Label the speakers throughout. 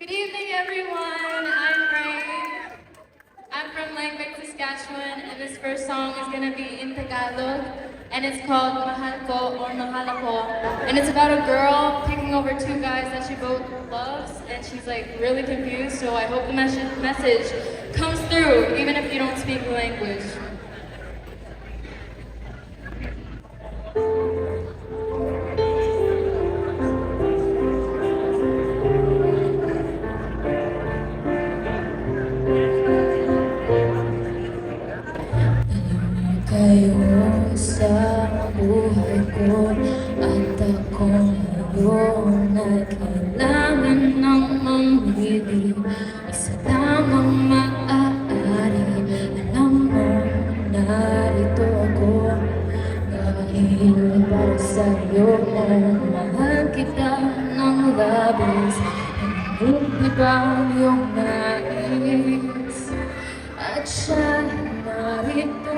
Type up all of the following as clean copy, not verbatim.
Speaker 1: Good evening, everyone. I'm Ray. I'm from Langbeck, Saskatchewan, and this first song is going to be in Tagalog, and it's called Mahal Ko or Mahal Ako. And it's about a girl picking over two guys that she both loves, and she's like really confused, so I hope the message comes through, even if you don't speak the language.
Speaker 2: Kayo sa buhay ko at ako ngayon ay kailangan ng mamili. Isa lamang maaari, alam mo, narito ako dahil para sa'yo mahal kita ng labis. Hindi ba iyong nais at siya narito?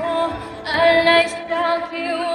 Speaker 2: A lifestyle view